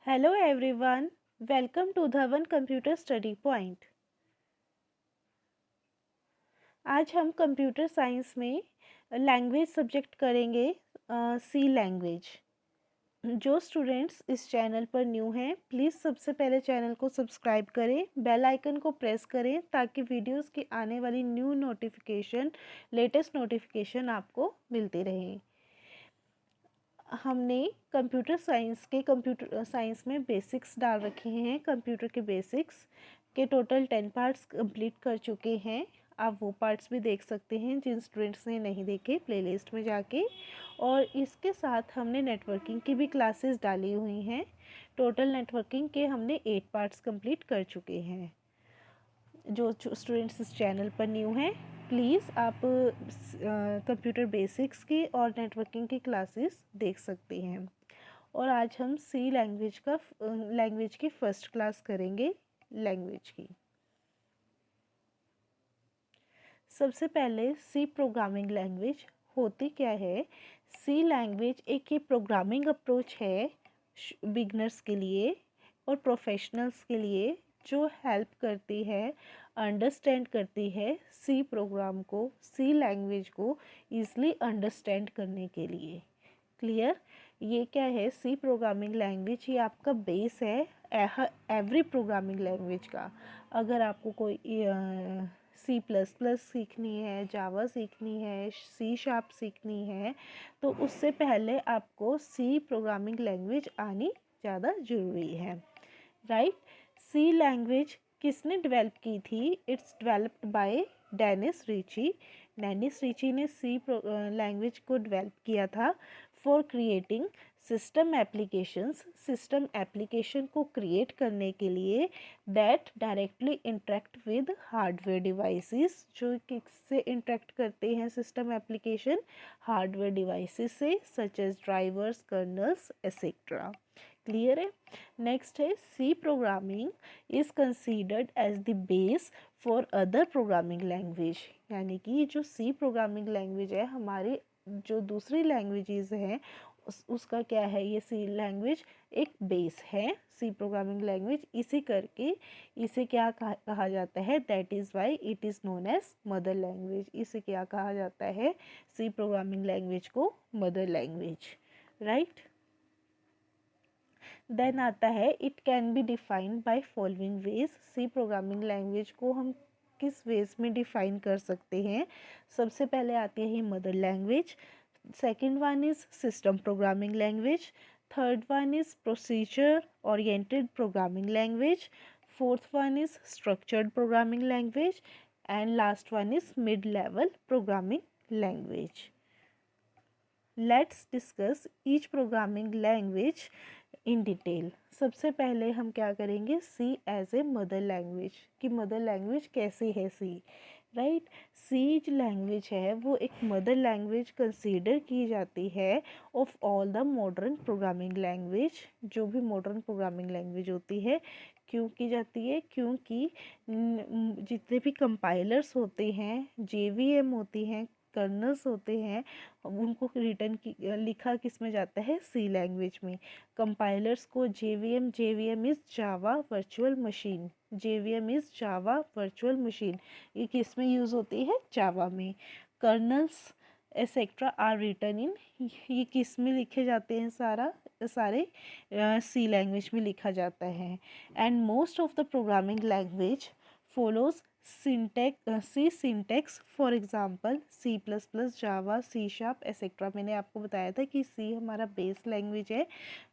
Hello everyone, welcome to Dhawan Computer Study Point। आज हम computer science में language subject करेंगे सी लैंग्वेज। जो स्टूडेंट्स इस चैनल पर न्यू हैं प्लीज़ सबसे पहले चैनल को सब्सक्राइब करें, बेल आइकन को प्रेस करें ताकि वीडियोस की आने वाली न्यू नोटिफिकेशन, लेटेस्ट नोटिफिकेशन आपको मिलती रहें। हमने कंप्यूटर साइंस में बेसिक्स डाल रखे हैं। कंप्यूटर के बेसिक्स के टोटल 10 पार्ट्स कंप्लीट कर चुके हैं। आप वो पार्ट्स भी देख सकते हैं जिन स्टूडेंट्स ने नहीं देखे प्लेलिस्ट में जाके। और इसके साथ हमने नेटवर्किंग की भी क्लासेस डाली हुई हैं। टोटल नेटवर्किंग के हमने 8 पार्ट्स कंप्लीट कर चुके हैं। जो स्टूडेंट्स इस चैनल पर न्यू हैं प्लीज़ आप कंप्यूटर बेसिक्स की और नेटवर्किंग की क्लासेस देख सकते हैं। और आज हम सी लैंग्वेज की फ़र्स्ट क्लास करेंगे लैंग्वेज की। सबसे पहले सी प्रोग्रामिंग लैंग्वेज होती क्या है। सी लैंग्वेज एक ये प्रोग्रामिंग अप्रोच है बिगनर्स के लिए और प्रोफेशनल्स के लिए, जो हेल्प करती है, अंडरस्टैंड करती है सी प्रोग्राम को, सी लैंग्वेज को ईज़िली अंडरस्टैंड करने के लिए। क्लियर? ये क्या है सी प्रोग्रामिंग लैंग्वेज? ये आपका बेस है एवरी प्रोग्रामिंग लैंग्वेज का। अगर आपको कोई सी प्लस प्लस सीखनी है, जावा सीखनी है, सी शार्प सीखनी है, तो उससे पहले आपको सी प्रोग्रामिंग लैंग्वेज आनी ज़्यादा ज़रूरी है, राइट? सी लैंग्वेज किसने डेवलप की थी? It's developed by Dennis Ritchie. Dennis Ritchie ने सी लैंग्वेज को डेवलप किया था for creating system applications. System application को क्रिएट करने के लिए that directly interact with hardware devices. जो किससे इंटरेक्ट करते हैं सिस्टम एप्लीकेशन? हार्डवेयर डिवाइसेस से, such as drivers, kernels etcetera. Clear है? नेक्स्ट है C programming is considered as the base for other programming language. यानी कि जो सी प्रोग्रामिंग लैंग्वेज है, हमारी जो दूसरी लैंग्वेजेस हैं उसका क्या है? ये सी लैंग्वेज एक बेस है, सी प्रोग्रामिंग लैंग्वेज। इसी करके इसे क्या कहा जाता है? That is why it is known as mother language. इसे क्या कहा जाता है? सी प्रोग्रामिंग लैंग्वेज को मदर लैंग्वेज, राइट? देन आता है it can be defined by following ways. C programming language को हम किस वेज में डिफाइन कर सकते हैं? सबसे पहले आती है mother language, second one is system programming language, third one is procedure oriented programming language, fourth one is structured programming language and last one is mid level programming language. Let's discuss each programming language in detail. सबसे पहले हम क्या करेंगे? सी as a mother language, कि mother language कैसी है सी, right? सी जो language है वो एक मदर लैंग्वेज कंसीडर की जाती है of all the modern programming language. जो भी मॉडर्न प्रोग्रामिंग लैंग्वेज होती है, क्यों की जाती है? क्योंकि जितने भी कंपाइलर्स होते हैं, जेवीएम होती हैं, कर्नल्स होते हैं, उनको रिटर्न लिखा किस में जाता है? सी लैंग्वेज में। कंपाइलर्स को JVM is Java virtual machine, JVM is Java virtual machine, ये किस में यूज़ होती है? जावा में। कर्नल्स एक्सेट्रा आर रिटर्न इन, ये किस में लिखे जाते हैं? सारे सी लैंग्वेज में लिखा जाता है। And most of the programming language follows C syntax. For example C plus plus, Java, C sharp etcetera. मैंने आपको बताया था कि सी हमारा बेस लैंग्वेज है।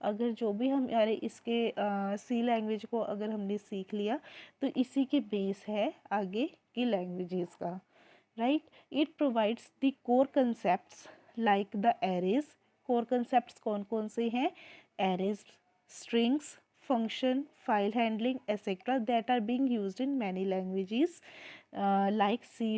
अगर जो भी हम इसके सी लैंग्वेज को अगर हमने सीख लिया तो इसी के बेस है आगे की लैंग्वेजेस का, right? It provides the core concepts like the arrays. Core concepts कौन कौन से हैं? Arrays, strings, function, file handling, etc. that are being used in many languages like C++,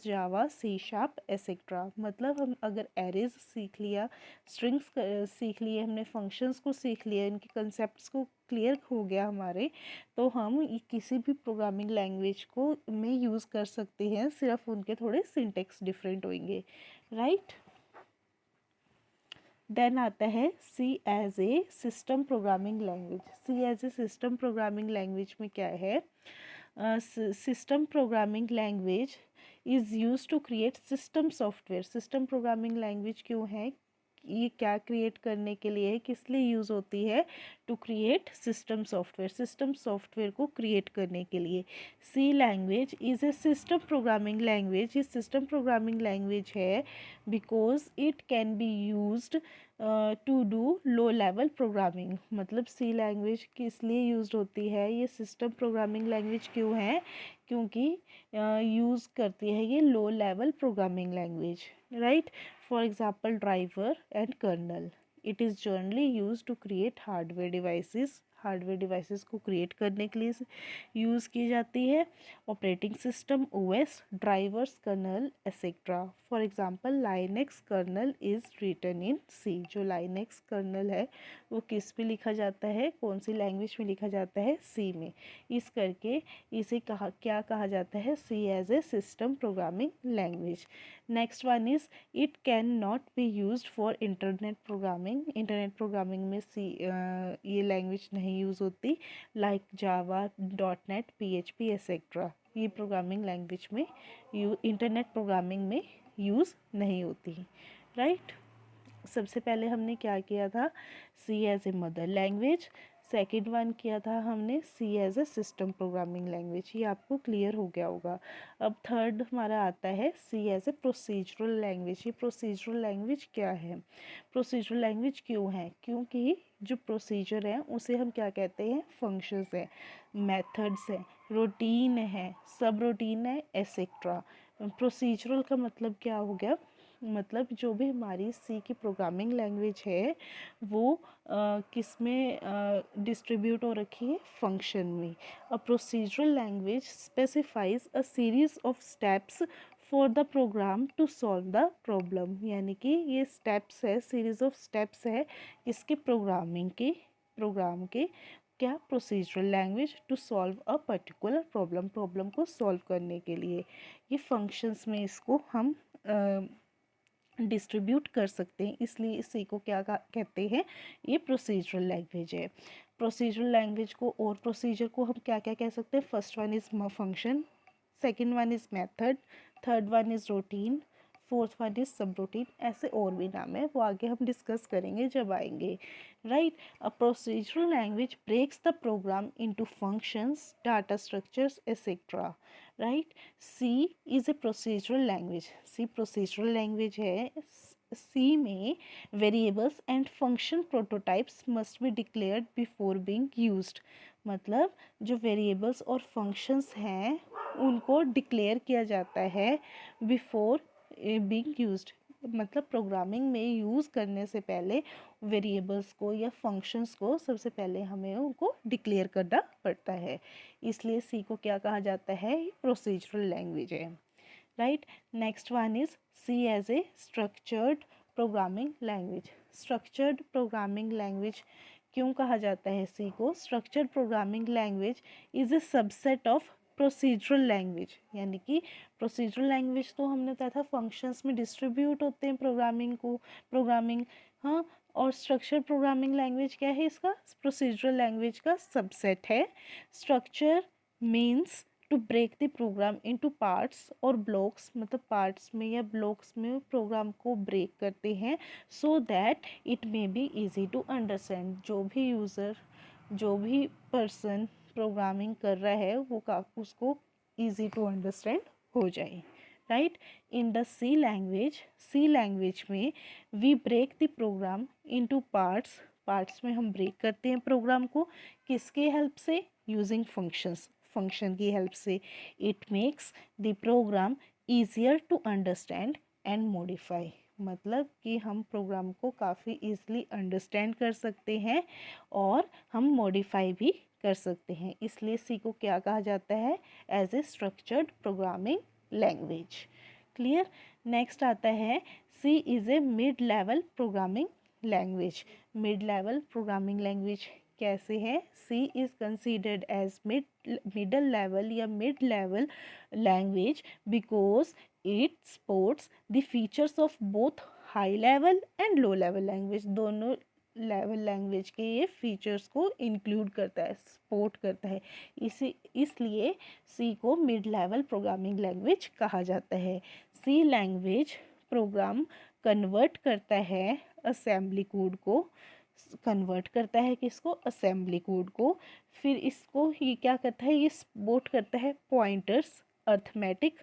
Java, C Sharp, etc. मतलब हम अगर arrays सीख लिया, strings सीख लिए, हमने functions को सीख लिया, इनके concepts को क्लियर हो गया हमारे, तो हम किसी भी प्रोग्रामिंग लैंग्वेज को में यूज़ कर सकते हैं। सिर्फ उनके थोड़े सिंटेक्स डिफरेंट होंगे, राइट? देन आता है C as a system programming language. C as a system programming language में क्या है, system programming language is use to create system software. System programming language क्यों है, ये क्या क्रिएट करने के लिए है, किस लिए यूज़ होती है, to create system software, system software को क्रिएट करने के लिए। C language is a system programming language, ये सिस्टम प्रोग्रामिंग लैंग्वेज है because it can be used to do low level programming. मतलब सी लैंग्वेज किस लिए यूज होती है, ये सिस्टम प्रोग्रामिंग लैंग्वेज क्यों है, क्योंकि यूज़ करती है ये लो level programming language, right. For example, driver and kernel. It is generally used to create hardware devices. Hardware devices को क्रिएट करने के लिए यूज़ की जाती है। Operating system OS, drivers, kernel etcetera. For example Linux kernel is written in C. जो Linux colonel है वो किस पे लिखा जाता है, कौन सी लैंग्वेज में लिखा जाता है, सी में। इस करके इसे क्या कहा जाता है, C as a system programming language. Next one is it can not be used for internet programming. Internet programming में ये लैंग्वेज नहीं यूज़ होती, like Java, dot net, PHP etcetera. ये प्रोग्रामिंग लैंग्वेज में इंटरनेट प्रोग्रामिंग में use नहीं होती, right. सबसे पहले हमने क्या किया था, C as a mother language. Second one किया था हमने C as a system programming language, ये आपको क्लियर हो गया होगा। अब थर्ड हमारा आता है सी एज ए प्रोसीजरल लैंग्वेज। ये प्रोसीजरल लैंग्वेज क्या है, प्रोसीजरल लैंग्वेज क्यों है, क्योंकि जो प्रोसीजर है उसे हम क्या कहते हैं, फंक्शंस है, मेथड्स है, रूटीन है, सब रूटीन है, एसेट्रा। प्रोसीजरल का मतलब क्या हो गया, मतलब जो भी हमारी सी की प्रोग्रामिंग लैंग्वेज है वो किस में डिस्ट्रीब्यूट हो रखी है, फंक्शन में। A procedural language specifies a series of steps for the program to solve the problem. यानी कि ये स्टेप्स है, सीरीज ऑफ स्टेप्स है इसके प्रोग्राम के क्या, procedural language to solve a particular problem को सॉल्व करने के लिए। ये फंक्शंस में इसको हम डिस्ट्रीब्यूट कर सकते हैं, इसलिए इसी को क्या कहते हैं, ये प्रोसीजरल लैंग्वेज है। प्रोसीजरल लैंग्वेज को और प्रोसीजर को हम क्या क्या कह सकते हैं, first one is function, second one is method, third one is routine, fourth one is सब रूटीन। ऐसे और भी नाम है, वो आगे हम डिस्कस करेंगे जब आएंगे, right. A procedural language breaks the program into functions, data structures etcetera, right. C is a procedural language, C procedural language है। सी में variables and function prototypes must be declared before being used. मतलब जो variables और functions हैं उनको declare किया जाता है बिफोर बीइंग यूज्ड। मतलब प्रोग्रामिंग में यूज़ करने से पहले वेरिएबल्स को या फंक्शंस को सबसे पहले हमें उनको डिक्लेयर करना पड़ता है, इसलिए सी को क्या कहा जाता है, प्रोसीजरल लैंग्वेज है, right. Next one is C as a structured programming language. Structured programming language क्यों कहा जाता है सी को, structured programming language is a subset of procedural language. यानी कि प्रोसीजरल लैंग्वेज तो हमने बताया था फंक्शंस में डिस्ट्रीब्यूट होते हैं प्रोग्रामिंग, हाँ। और स्ट्रक्चर प्रोग्रामिंग लैंग्वेज क्या है, इसका प्रोसीजरल लैंग्वेज का सबसेट है। Structure means to break the program into parts और ब्लॉक्स, मतलब पार्ट्स में या ब्लॉक्स में प्रोग्राम को ब्रेक करते हैं so that it may be easy to understand. जो भी यूज़र, जो भी पर्सन प्रोग्रामिंग कर रहा है वो उसको ईजी टू अंडरस्टैंड हो जाए, राइट। इन द सी लैंग्वेज में we break the program into parts में हम ब्रेक करते हैं प्रोग्राम को, किसके हेल्प से, यूजिंग फंक्शन की हेल्प से। It makes the program easier to understand and modify. मतलब कि हम प्रोग्राम को काफ़ी ईजिली अंडरस्टैंड कर सकते हैं और हम मॉडिफाई भी कर सकते हैं, इसलिए सी को क्या कहा जाता है, as a structured programming language. Clear. Next आता है C is a mid level programming language. Mid level programming language कैसे है, C is considered as middle level या mid level language because it supports the features of both high level and low level language, दोनों level language के ये features को include करता है, support करता है। इसलिए सी को मिड लेवल प्रोग्रामिंग लैंग्वेज कहा जाता है। सी लैंग्वेज प्रोग्राम कन्वर्ट करता है असेंबली कोड को, कन्वर्ट करता है किसको, असेंबली कोड को। फिर इसको ये क्या करता है, ये सपोर्ट करता है पॉइंटर्स अर्थमेटिक,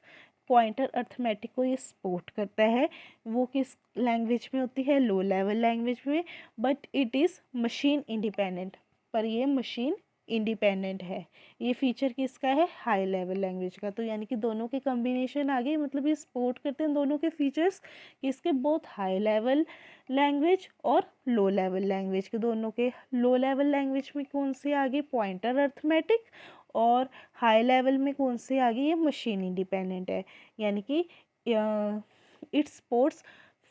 पॉइंटर अर्थमेटिक को ये सपोर्ट करता है। वो किस लैंग्वेज में होती है, लो लेवल लैंग्वेज में, but it is machine independent, पर ये मशीन इंडिपेंडेंट है। ये फीचर किसका है, हाई लेवल लैंग्वेज का। तो यानी कि दोनों के कॉम्बिनेशन आ गए, मतलब ये सपोर्ट करते हैं दोनों के फीचर्स किसके, बोथ हाई लेवल लैंग्वेज और लो लेवल लैंग्वेज के। दोनों के लो लेवल लैंग्वेज में कौन से आ गए, पॉइंटर अर्थमेटिक, और हाई लेवल में कौन से आ गए, ये मशीन इंडिपेंडेंट है। यानी कि it supports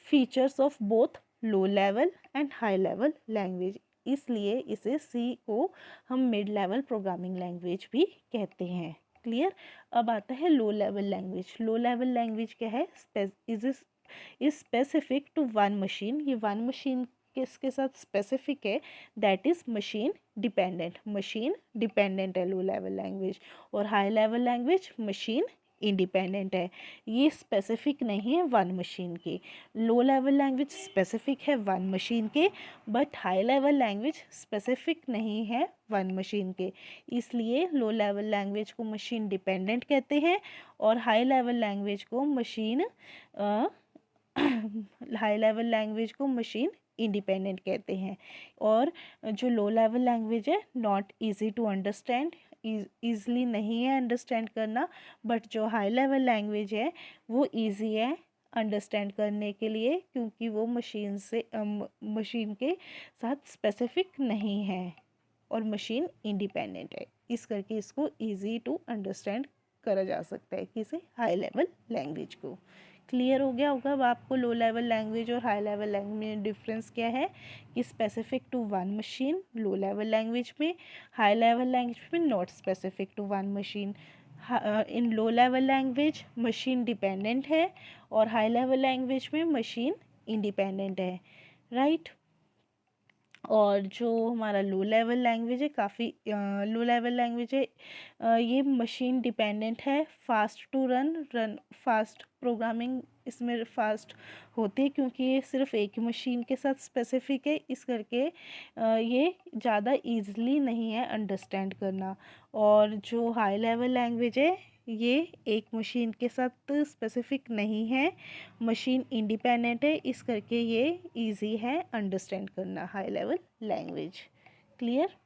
features of both low level and high level language, इसलिए इसे सी को हम मिड लेवल प्रोग्रामिंग लैंग्वेज भी कहते हैं। क्लियर। अब आता है low level language. Low level language क्या है, is specific to one machine. ये वन मशीन किसके साथ स्पेसिफिक है, that is machine dependent, machine dependent है लो लेवल लैंग्वेज। और high level language machine independent है, ये स्पेसिफिक नहीं है वन मशीन के। लो लेवल लैंग्वेज स्पेसिफिक है वन मशीन के, but high level language specific नहीं है वन मशीन के, इसलिए लो लेवल लैंग्वेज को मशीन डिपेंडेंट कहते हैं और हाई लेवल लैंग्वेज को मशीन हाई लेवल लैंग्वेज को मशीन इंडिपेंडेंट कहते हैं। और जो लो लेवल लैंग्वेज है, not easy to understand, easily नहीं है अंडरस्टैंड करना, बट जो हाई लेवल लैंग्वेज है वो ईजी है अंडरस्टैंड करने के लिए, क्योंकि वो मशीन के साथ स्पेसिफिक नहीं है और मशीन इंडिपेंडेंट है, इस करके इसको ईजी टू अंडरस्टैंड करा जा सकता है किसी हाई लेवल लैंग्वेज को। क्लियर हो गया होगा अब आपको लो लेवल लैंग्वेज और हाई लेवल लैंग्वेज में डिफरेंस क्या है, कि specific to one machine low level language में, हाई लेवल लैंग्वेज में not specific to one machine. In low level language machine dependent है और हाई लेवल लैंग्वेज में मशीन इंडिपेंडेंट है, राइट। और जो हमारा लो लेवल लैंग्वेज है, काफ़ी लो लेवल लैंग्वेज है, ये मशीन डिपेंडेंट है, fast to run fast programming इसमें फास्ट होती है, क्योंकि ये सिर्फ एक मशीन के साथ स्पेसिफिक है, इस करके ये ज़्यादा ईजली नहीं है अंडरस्टैंड करना। और जो हाई लेवल लैंग्वेज है, ये एक मशीन के साथ स्पेसिफिक नहीं है, मशीन इंडिपेंडेंट है, इस करके ये इजी है अंडरस्टैंड करना high level language. Clear.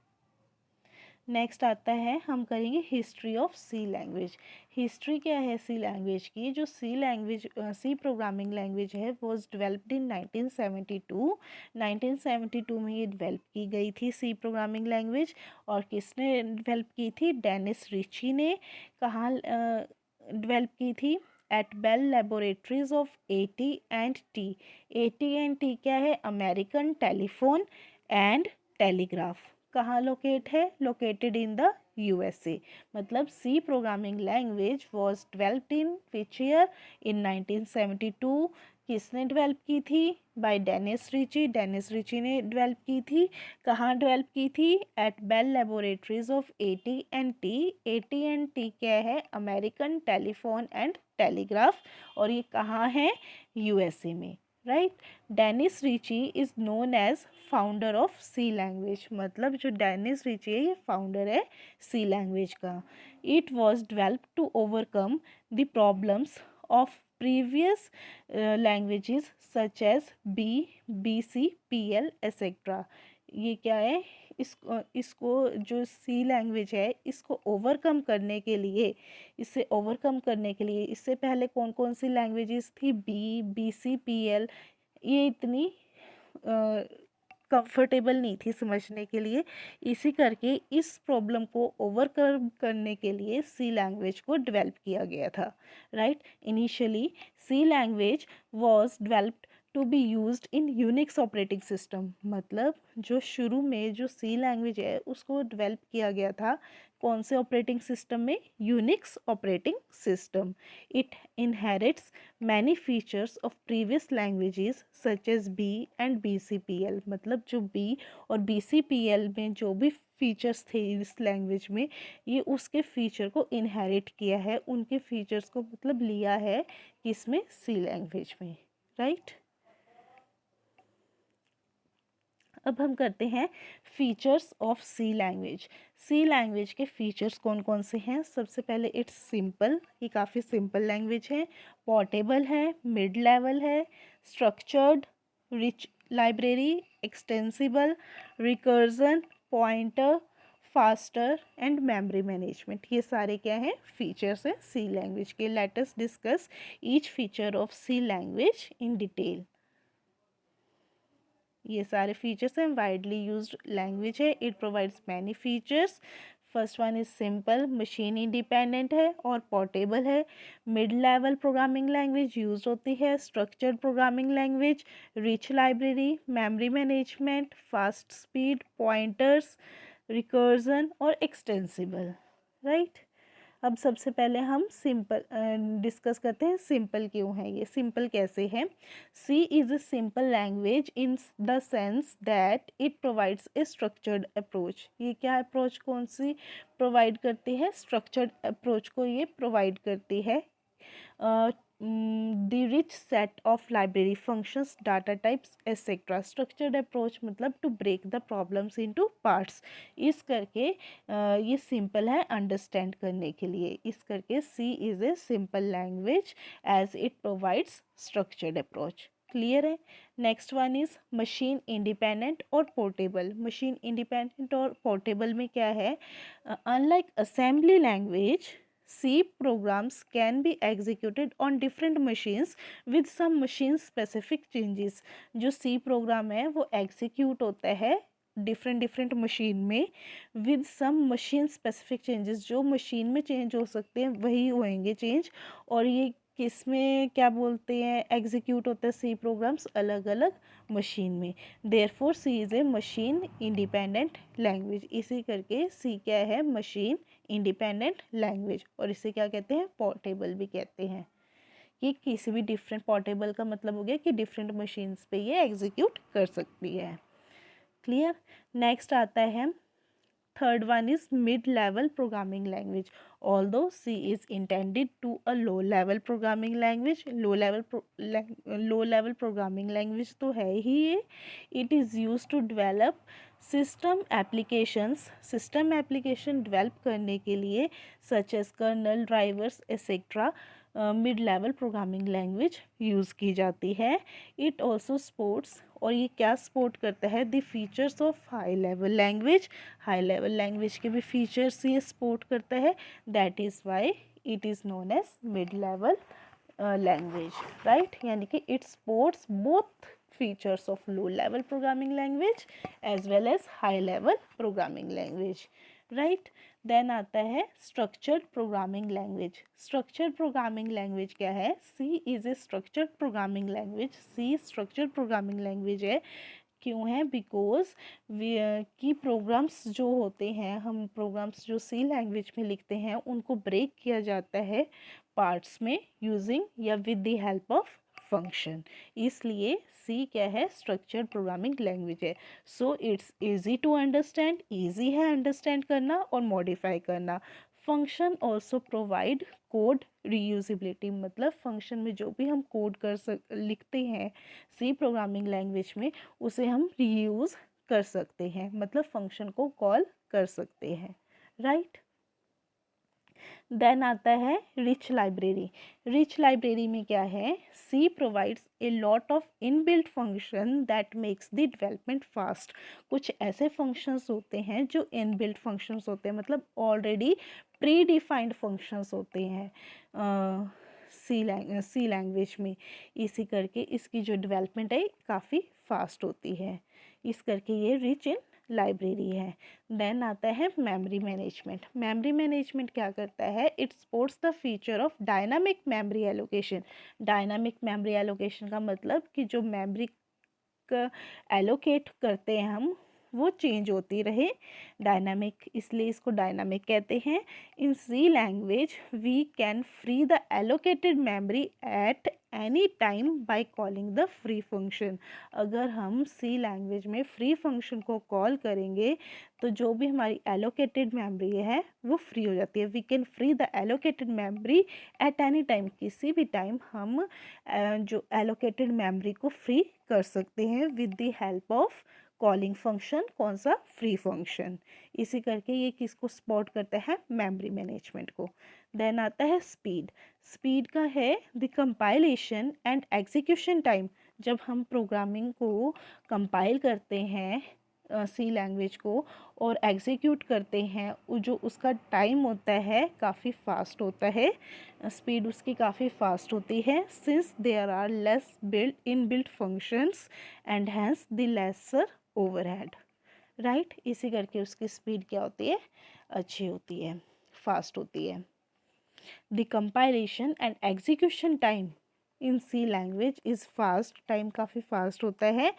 Next आता है, हम करेंगे history of C language. History क्या है सी लैंग्वेज की, जो सी प्रोग्रामिंग लैंग्वेज है वॉज डेवलप्ड इन 1972। 1972 में ये डेवलप की गई थी सी प्रोग्रामिंग लैंग्वेज। और किसने डेवलप की थी, डेनिस रिची ने। कहाँ डेवलप की थी, eight bell laboratories of AT&T। AT&T क्या है, अमेरिकन टेलीफोन एंड टेलीग्राफ। कहाँ लोकेट है, लोकेटेड इन द USA। मतलब C programming language was developed in which year, in 1972। किसने डेवलप की थी, by Dennis Ritchie. Dennis Ritchie ने डेवलप की थी। कहाँ डेवलप की थी, eight bell laboratories of AT&T। AT&T क्या है, अमेरिकन टेलीफोन एंड टेलीग्राफ, और ये कहाँ है, USA में, right. Dennis Ritchie is known as founder of C language. मतलब जो डेनिस रिची है, ये फाउंडर है सी लैंग्वेज का। It was develop to overcome the problems of previous languages such as BC PL etcetera. ये क्या है, इसको जो सी लैंग्वेज है, इसको ओवरकम करने के लिए, इससे पहले कौन कौन सी लैंग्वेजेस थी, BC PL, ये इतनी कंफर्टेबल नहीं थी समझने के लिए, इसी करके इस प्रॉब्लम को ओवरकम करने के लिए सी लैंग्वेज को डेवलप किया गया था, right. Initially C language was developed to be used in Unix operating system, मतलब जो शुरू में जो सी लैंग्वेज है उसको डेवलप किया गया था कौन से ऑपरेटिंग सिस्टम में, Unix operating system. It inherits many features of previous languages such as B and BCPL, मतलब जो बी और BCPL में जो भी फीचर्स थे इस लैंग्वेज में, ये उसके फीचर को इनहेरिट किया है, उनके फीचर्स को मतलब लिया है किसमें, सी लैंग्वेज में, राइट। अब हम करते हैं features of C language. C language के फीचर्स कौन कौन से हैं। सबसे पहले इट्स सिंपल, ये काफ़ी सिंपल लैंग्वेज है। पोर्टेबल है, मिड लेवल है, structured, rich library, extensible, recursion, pointer, faster and memory management, ये सारे क्या हैं, फीचर्स हैं सी लैंग्वेज के। Let us discuss each feature of C language in detail. ये सारे फीचर्स हैं, वाइडली यूज्ड लैंग्वेज है, it provides many features. First one is simple, machine independent है और पोर्टेबल है। Mid level programming language use होती है। Structured programming language, rich library, memory management, fast speed, pointers, recursion और extensible, right. अब सबसे पहले हम सिंपल डिस्कस करते हैं सिंपल क्यों है, ये सिंपल कैसे है। C is a simple language in the sense that it provides a structured approach. ये क्या अप्रोच कौन सी प्रोवाइड करती है, स्ट्रक्चर्ड अप्रोच को ये प्रोवाइड करती है। the rich set of library functions, data types etc. structured approach मतलब to break the problems into parts। इस करके ये सिंपल है अंडरस्टैंड करने के लिए। इस करके C is a simple language as it provides structured approach। Clear है। Next one is machine independent और पोर्टेबल। मशीन इंडिपेंडेंट और पोर्टेबल में क्या है, unlike assembly language, C programs can be executed on different machines with some machine specific changes। जो C program है वो execute होता है डिफरेंट मशीन में with some machine specific changes. जो मशीन में चेंज हो सकते हैं वही होंगे चेंज, और ये किस में क्या बोलते हैं, एग्जीक्यूट होता है सी प्रोग्राम्स अलग अलग मशीन में। Therefore C is a machine independent language. इसी करके सी क्या है, मशीन इंडिपेंडेंट लैंग्वेज, और इसे क्या कहते हैं, पोर्टेबल भी कहते हैं। कि किसी भी डिफरेंट, पोर्टेबल का मतलब हो गया कि डिफरेंट मशीन्स पे ये एग्जीक्यूट कर सकती है। क्लियर। नेक्स्ट आता है third one is mid level programming language. Although C is intended to a low level programming language, low level programming language तो है ही ये। It is use to develop system application develop करने के लिए such as kernel, drivers etcetera mid level programming language use की जाती है। इट ऑल्सो सपोर्ट्स, और ये क्या सपोर्ट करता है, the features of high level language. High level language के भी फीचर्स ये सपोर्ट करता है, that is why it is known as mid level language, right. यानी कि it supports both features of low level programming language as well as high level programming language, right। then आता है structured programming language। structured programming language क्या है, C is a structured programming language। C structured programming language है, क्यों है, because की programmes जो होते हैं, हम प्रोग्राम्स जो सी लैंग्वेज में लिखते हैं उनको ब्रेक किया जाता है पार्ट्स में यूजिंग या with the help of function. इसलिए सी क्या है, स्ट्रक्चर्ड प्रोग्रामिंग लैंग्वेज है। So it's easy to understand, easy है अंडरस्टैंड करना और मॉडिफाई करना। Function also provide code reusability, मतलब फंक्शन में जो भी हम कोड लिखते हैं सी प्रोग्रामिंग लैंग्वेज में उसे हम रीयूज़ कर सकते हैं, मतलब फंक्शन को कॉल कर सकते हैं, राइट। देन आता है रिच लाइब्रेरी। रिच लाइब्रेरी में क्या है, C provides a lot of inbuilt function that makes the development fast. कुछ ऐसे फंक्शंस होते हैं जो इनबिल्ट फंक्शंस होते हैं, मतलब ऑलरेडी प्री डिफाइंड फंक्शंस होते हैं सी लैंग्वेज में। इसी करके इसकी जो डेवलपमेंट है काफ़ी फास्ट होती है, इस करके ये रिच इन लाइब्रेरी है। देन आता है मेमोरी मैनेजमेंट। मेमोरी मैनेजमेंट क्या करता है? It supports the feature of dynamic memory allocation. Dynamic memory allocation का मतलब कि जो मेमोरी एलोकेट करते हैं हम, वो चेंज होती रहे, डायनामिक, इसलिए इसको डायनामिक कहते हैं। In C language we can free the allocated memory at any time by calling the free function. अगर हम सी लैंग्वेज में फ्री फंक्शन को कॉल करेंगे तो जो भी हमारी एलोकेटेड मेमोरी है वो फ्री हो जाती है। We can free the allocated memory at any time, किसी भी टाइम हम जो एलोकेटेड मेमोरी को फ्री कर सकते हैं with the help of calling function. कौन सा? Free function. इसी करके ये किसको सपोर्ट करता है? मेमोरी मैनेजमेंट को। देन आता है स्पीड। स्पीड का है the compilation and execution time. जब हम प्रोग्रामिंग को कंपाइल करते हैं सी लैंग्वेज को और एग्जीक्यूट करते हैं, जो उसका टाइम होता है काफ़ी फास्ट होता है, स्पीड उसकी काफ़ी फास्ट होती है। Since there are less built in built functions and hence the lesser overhead, right. इसी करके उसकी स्पीड क्या होती है? अच्छी होती है, फास्ट होती है। The compilation and execution time in C language is fast. Time काफ़ी फास्ट होता है।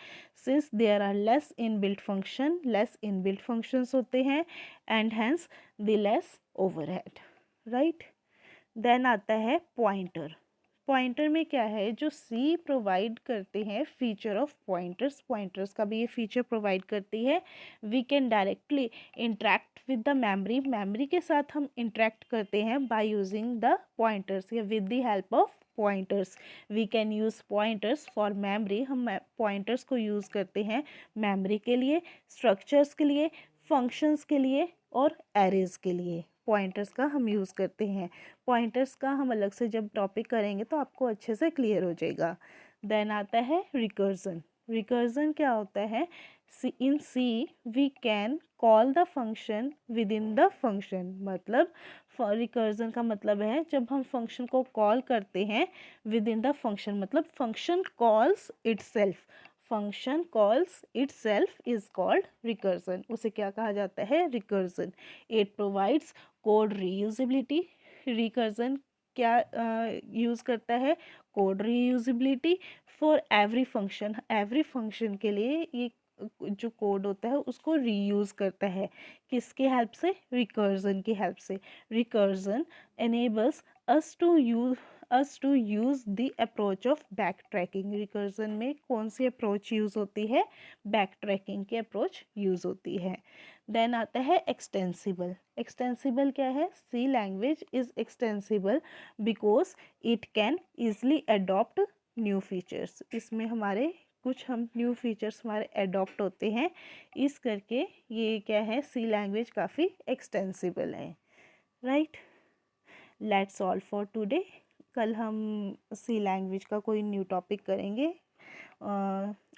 Since there are less in built function, less in built functions होते हैं, and hence the less overhead, right. Then आता है pointer. Pointer में क्या है? जो सी प्रोवाइड करते हैं फीचर ऑफ पॉइंटर्स, पॉइंटर्स का भी ये फीचर प्रोवाइड करती है। We can directly interact with the memory, memory के साथ हम इंटरेक्ट करते हैं बाय यूजिंग द पॉइंटर्स या with the help of pointers. We can use pointers for memory. हम पॉइंटर्स को यूज़ करते हैं मेमोरी के लिए, स्ट्रक्चर्स के लिए, फंक्शंस के लिए और एरेज के लिए। पॉइंटर्स का हम यूज़ करते हैं। पॉइंटर्स का हम अलग से जब टॉपिक करेंगे तो आपको अच्छे से क्लियर हो जाएगा। देन आता है रिकर्जन। रिकर्जन क्या होता है? In C we can call the function within the function. मतलब रिकर्जन का मतलब है जब हम फंक्शन को कॉल करते हैं विद इन द फंक्शन, मतलब function calls itself, function calls itself is called recursion. उसे क्या कहा जाता है? Recursion. It provides code reusability. Recursion क्या यूज़ करता है? Code reusability for every function. Every function के लिए ये जो कोड होता है उसको रीयूज़ करता है। किसके हेल्प से? रिकर्जन की हेल्प से। Recursion enables us to use the approach of backtracking। Recursion में कौन सी अप्रोच यूज़ होती है? बैकट्रैकिंग की अप्रोच यूज़ होती है। देन आता है एक्सटेंसिबल। एक्सटेंसिबल क्या है? C language is extensible because it can easily adopt new features. इसमें हमारे कुछ हम न्यू फीचर्स हमारे अडॉप्ट होते हैं, इस करके ये क्या है? सी लैंग्वेज काफ़ी एक्सटेंसिबल है, right. Let's all for today. कल हम सी लैंग्वेज का कोई न्यू टॉपिक करेंगे।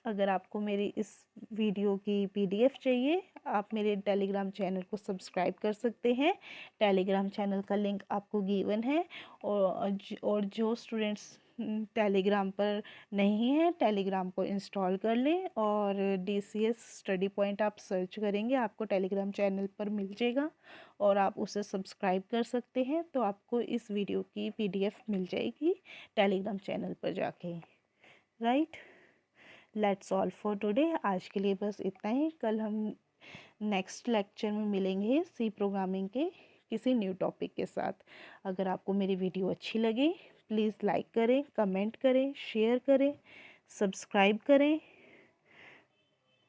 अगर आपको मेरी इस वीडियो की पीडीएफ चाहिए, आप मेरे टेलीग्राम चैनल को सब्सक्राइब कर सकते हैं। टेलीग्राम चैनल का लिंक आपको गिवन है। और जो स्टूडेंट्स टेलीग्राम पर नहीं है, टेलीग्राम को इंस्टॉल कर लें और DCS स्टडी पॉइंट आप सर्च करेंगे, आपको टेलीग्राम चैनल पर मिल जाएगा और आप उसे सब्सक्राइब कर सकते हैं। तो आपको इस वीडियो की PDF मिल जाएगी टेलीग्राम चैनल पर जाके, right. Let's all for today. आज के लिए बस इतना ही। कल हम नेक्स्ट लेक्चर में मिलेंगे सी प्रोग्रामिंग के किसी न्यू टॉपिक के साथ। अगर आपको मेरी वीडियो अच्छी लगे प्लीज़ लाइक करें, कमेंट करें, शेयर करें, सब्सक्राइब करें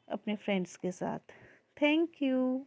अपने फ्रेंड्स के साथ। Thank you.